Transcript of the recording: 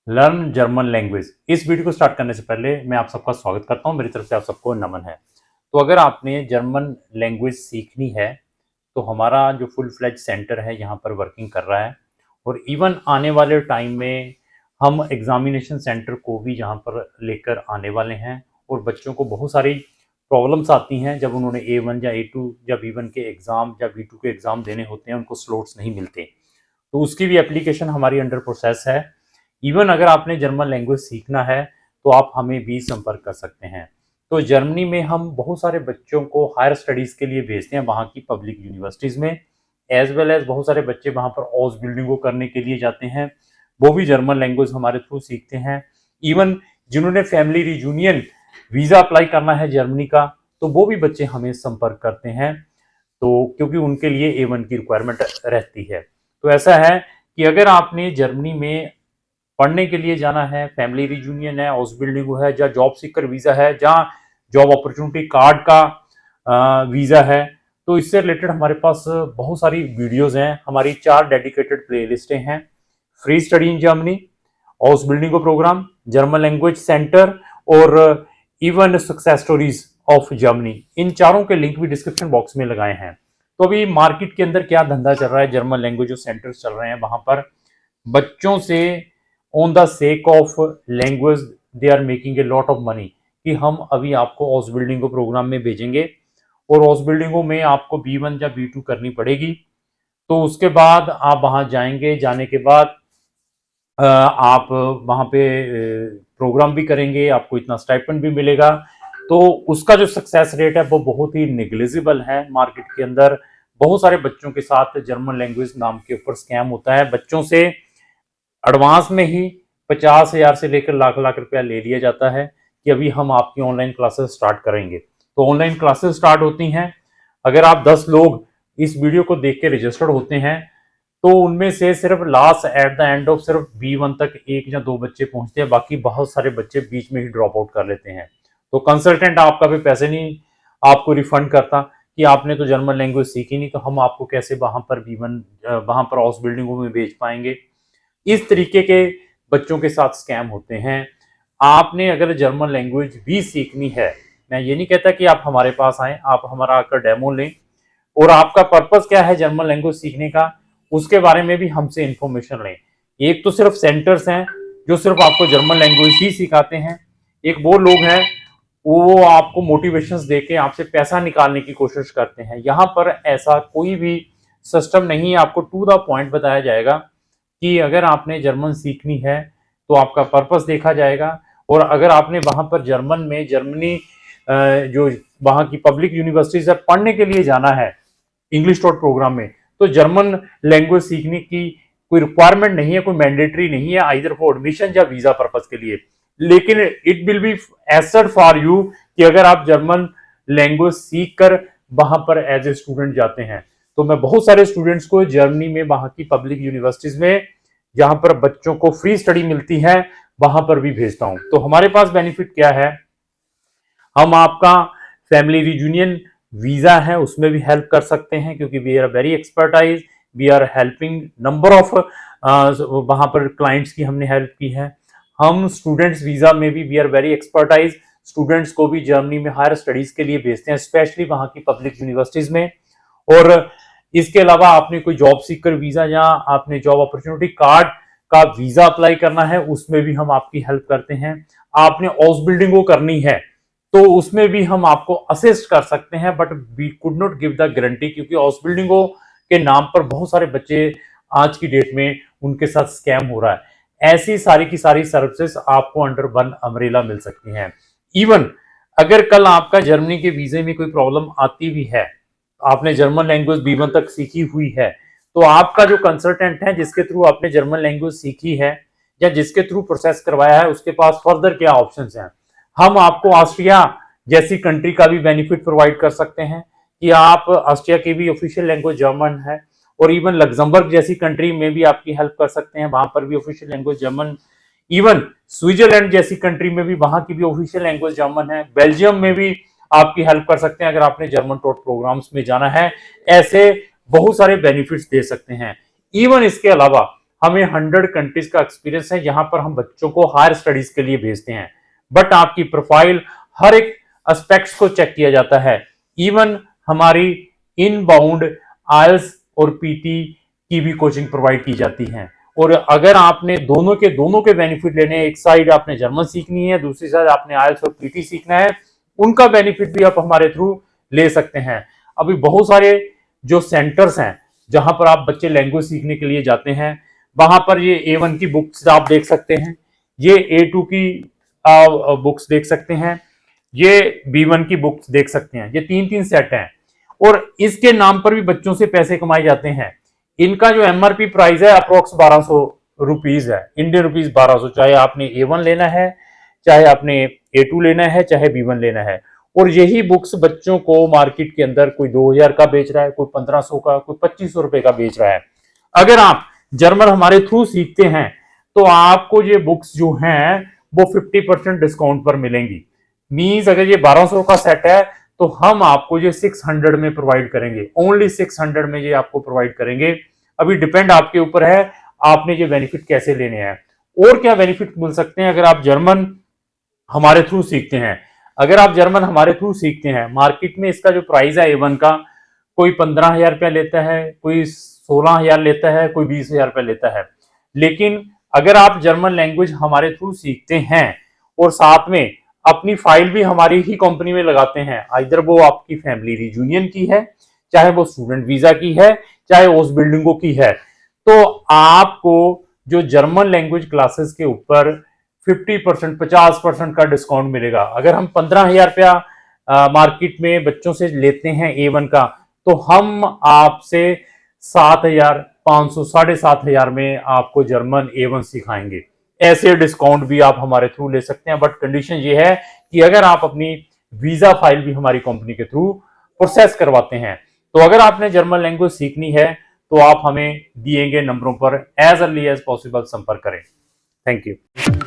Learn German language. इस video को start करने से पहले मैं आप सबका स्वागत करता हूं। मेरी तरफ से आप सबको नमन है। तो अगर आपने जर्मन लैंग्वेज सीखनी है तो हमारा जो फुल फ्लेज सेंटर है यहाँ पर वर्किंग कर रहा है, और इवन आने वाले टाइम में हम एग्जामिनेशन सेंटर को भी यहाँ पर लेकर आने वाले हैं। और बच्चों को बहुत सारी प्रॉब्लम्स आती हैं जब उन्होंने A1 या A2 या B1 के एग्ज़ाम या B2 के एग्ज़ाम देने होते हैं, उनको स्लॉट्स नहीं मिलते। तो उसकी भी एप्लीकेशन हमारी अंडर प्रोसेस है। इवन अगर आपने जर्मन लैंग्वेज सीखना है तो आप हमें भी संपर्क कर सकते हैं। तो जर्मनी में हम बहुत सारे बच्चों को हायर स्टडीज़ के लिए भेजते हैं वहाँ की पब्लिक यूनिवर्सिटीज़ में, एज वेल एज बहुत सारे बच्चे वहाँ पर ऑस बिल्डिंग को करने के लिए जाते हैं, वो भी जर्मन लैंग्वेज हमारे थ्रू सीखते हैं। इवन जिन्होंने फैमिली रियूनियन वीज़ा अप्लाई करना है जर्मनी का, तो वो भी बच्चे हमें संपर्क करते हैं, तो क्योंकि उनके लिए A1 की रिक्वायरमेंट रहती है। तो ऐसा है कि अगर आपने जर्मनी में पढ़ने के लिए जाना है, फैमिली रियूनियन है, हाउस बिल्डिंग है, या जॉब सीकर वीज़ा है, जहाँ जॉब अपॉर्चुनिटी कार्ड का वीज़ा है, तो इससे रिलेटेड हमारे पास बहुत सारी वीडियोज़ हैं। हमारी 4 डेडिकेटेड प्लेलिस्टें हैं: free study in Germany, house building का प्रोग्राम, जर्मन लैंग्वेज सेंटर, और even success stories of Germany. इन चारों के लिंक भी डिस्क्रिप्शन बॉक्स में लगाए हैं। तो अभी मार्केट के अंदर क्या धंधा चल रहा है, जर्मन लैंग्वेज जो सेंटर्स चल रहे हैं वहाँ पर बच्चों से on the sake of language they are making a lot of money, कि हम अभी आपको हाउस बिल्डिंग को प्रोग्राम में भेजेंगे और हाउस बिल्डिंगों में आपको B1 या B2 करनी पड़ेगी। तो उसके बाद आप वहाँ जाएंगे, जाने के बाद आप वहाँ पे प्रोग्राम भी करेंगे, आपको इतना स्टाइपेंड भी मिलेगा। तो उसका जो सक्सेस रेट है वो बहुत ही निग्लिजिबल है। मार्केट के अंदर बहुत सारे बच्चों के साथ जर्मन लैंग्वेज नाम के ऊपर स्कैम होता है। बच्चों से एडवांस में ही 50,000 से लेकर लाख लाख रुपया ले लिया जाता है कि अभी हम आपकी ऑनलाइन क्लासेस स्टार्ट करेंगे। तो ऑनलाइन क्लासेस स्टार्ट होती हैं, अगर आप 10 लोग इस वीडियो को देख के रजिस्टर्ड होते हैं तो उनमें से सिर्फ last at the end of सिर्फ B1 तक 1 या 2 बच्चे पहुंचते हैं, बाकी बहुत सारे बच्चे बीच में ही ड्रॉप आउट कर लेते हैं। तो कंसल्टेंट आपका भी पैसे नहीं आपको रिफंड करता कि आपने तो जर्मन लैंग्वेज सीखी नहीं, तो हम आपको कैसे वहां पर B1 वहां पर हाउस बिल्डिंगों में भेज पाएंगे। इस तरीके के बच्चों के साथ स्कैम होते हैं। आपने अगर जर्मन लैंग्वेज भी सीखनी है, मैं ये नहीं कहता कि आप हमारे पास आएं, आप हमारा आकर डेमो लें, और आपका पर्पस क्या है जर्मन लैंग्वेज सीखने का उसके बारे में भी हमसे इंफॉर्मेशन लें। एक तो सिर्फ सेंटर्स हैं जो सिर्फ आपको जर्मन लैंग्वेज ही सिखाते हैं, एक वो लोग हैं वो आपको मोटिवेशंस देके आपसे पैसा निकालने की कोशिश करते हैं। यहाँ पर ऐसा कोई भी सिस्टम नहीं है। आपको टू द पॉइंट बताया जाएगा कि अगर आपने जर्मन सीखनी है तो आपका पर्पस देखा जाएगा, और अगर आपने वहां पर जर्मन में जर्मनी जो वहां की पब्लिक यूनिवर्सिटीज है पढ़ने के लिए जाना है इंग्लिश टॉट प्रोग्राम में, तो जर्मन लैंग्वेज सीखने की कोई रिक्वायरमेंट नहीं है, कोई मैंडेटरी नहीं है आइदर फॉर एडमिशन या वीजा पर्पस के लिए। लेकिन it will be asset for you कि अगर आप जर्मन लैंग्वेज सीख कर वहां पर एज ए स्टूडेंट जाते हैं। तो मैं बहुत सारे स्टूडेंट्स को जर्मनी में वहां की पब्लिक यूनिवर्सिटीज में जहां पर बच्चों को फ्री स्टडी मिलती है वहां पर भी भेजता हूं। तो हमारे पास बेनिफिट क्या है, हम आपका फैमिली रियूनियन वीजा है उसमें भी हेल्प कर सकते हैं, क्योंकि we are very expertise, we are helping number of वहां पर क्लाइंट्स की हमने हेल्प की है। हम स्टूडेंट्स वीजा में भी we are very expertise, students को भी जर्मनी में हायर स्टडीज के लिए भेजते हैं, स्पेशली वहां की पब्लिक यूनिवर्सिटीज में। और इसके अलावा आपने कोई जॉब सीकर वीजा या आपने जॉब अपॉर्चुनिटी कार्ड का वीजा अप्लाई करना है उसमें भी हम आपकी हेल्प करते हैं। आपने हाउस बिल्डिंग को करनी है तो उसमें भी हम आपको असिस्ट कर सकते हैं, but we could not give the guarantee, क्योंकि हाउस बिल्डिंगों के नाम पर बहुत सारे बच्चे आज की डेट में उनके साथ स्कैम हो रहा है। ऐसी सारी की सारी सर्विसेज आपको अंडर वन अम्ब्रेला मिल सकती हैं। इवन अगर कल आपका जर्मनी के वीजे में कोई प्रॉब्लम आती भी है, आपने जर्मन लैंग्वेज B1 तक सीखी हुई है, तो आपका जो कंसल्टेंट है जिसके थ्रू आपने जर्मन लैंग्वेज सीखी है या जिसके थ्रू प्रोसेस करवाया है उसके पास फर्दर क्या ऑप्शंस हैं। हम आपको ऑस्ट्रिया जैसी कंट्री का भी बेनिफिट प्रोवाइड कर सकते हैं कि आप ऑस्ट्रिया की भी ऑफिशियल लैंग्वेज जर्मन है, और इवन लग्जमबर्ग जैसी कंट्री में भी आपकी हेल्प कर सकते हैं, वहां पर भी official language German. Even Switzerland जैसी कंट्री में भी वहां की भी ऑफिशियल लैंग्वेज जर्मन है। बेल्जियम में भी आपकी हेल्प कर सकते हैं अगर आपने जर्मन टॉट प्रोग्राम्स में जाना है। ऐसे बहुत सारे बेनिफिट्स दे सकते हैं। इवन इसके अलावा हमें 100 कंट्रीज का एक्सपीरियंस है जहां पर हम बच्चों को हायर स्टडीज के लिए भेजते हैं। बट आपकी प्रोफाइल, हर एक एस्पेक्ट्स को चेक किया जाता है। इवन हमारी इनबाउंड आइल्स और पीटी की भी कोचिंग प्रोवाइड की जाती है। और अगर आपने दोनों के बेनिफिट लेने हैं, एक साइड आपने जर्मन सीखनी है, दूसरी साइड आपने आइल्स और पीटी सीखना है, उनका बेनिफिट भी आप हमारे थ्रू ले सकते हैं। अभी बहुत सारे जो सेंटर्स हैं जहां पर आप बच्चे लैंग्वेज सीखने के लिए जाते हैं, वहां पर ये A1 की बुक्स आप देख सकते हैं, ये A2 की बुक्स देख सकते हैं, ये B1 की बुक्स देख सकते हैं। ये 3-3 सेट हैं और इसके नाम पर भी बच्चों से पैसे कमाए जाते हैं। इनका जो MRP प्राइस है अप्रोक्स 1200 रुपीज है, इंडियन रुपीज 1200। चाहे आपने A1 लेना है, चाहे आपने A2 लेना है, चाहे B1 लेना है। और यही बुक्स बच्चों को मार्केट के अंदर कोई 2000 का बेच रहा है, कोई 1500 का, कोई 2500 रुपए का बेच रहा है। अगर आप जर्मन हमारे थ्रू सीखते हैं तो आपको ये बुक्स जो हैं वो 50% डिस्काउंट पर मिलेंगी। मींस अगर ये 1200 का सेट है तो हम आपको ये 600 में प्रोवाइड करेंगे, ओनली 600 में ये आपको प्रोवाइड करेंगे। अभी डिपेंड आपके ऊपर है आपने ये बेनिफिट कैसे लेने हैं। और क्या बेनिफिट मिल सकते हैं अगर आप जर्मन हमारे थ्रू सीखते हैं। अगर आप जर्मन हमारे थ्रू सीखते हैं, मार्केट में इसका जो प्राइस है A1 का, कोई 15,000 रुपया लेता है, कोई 16,000 लेता है, कोई 20,000 रुपया लेता है। लेकिन अगर आप जर्मन लैंग्वेज हमारे थ्रू सीखते हैं और साथ में अपनी फाइल भी हमारी ही कंपनी में लगाते हैं, इधर वो आपकी फैमिली रियूनियन की है, चाहे वो स्टूडेंट वीजा की है, चाहे ओस बिल्डिंगों की है, तो आपको जो जर्मन लैंग्वेज क्लासेस के ऊपर 50%, 50% का डिस्काउंट मिलेगा। अगर हम 15,000 रुपया मार्केट में बच्चों से लेते हैं A1 का, तो हम आपसे 7,500, 7,500 में आपको जर्मन A1 सिखाएंगे। ऐसे डिस्काउंट भी आप हमारे थ्रू ले सकते हैं, बट कंडीशन ये है कि अगर आप अपनी वीजा फाइल भी हमारी कंपनी के थ्रू प्रोसेस करवाते हैं। तो अगर आपने जर्मन लैंग्वेज सीखनी है तो आप हमें दिए गए नंबरों पर एज अर्ली एज पॉसिबल संपर्क करें। Thank you.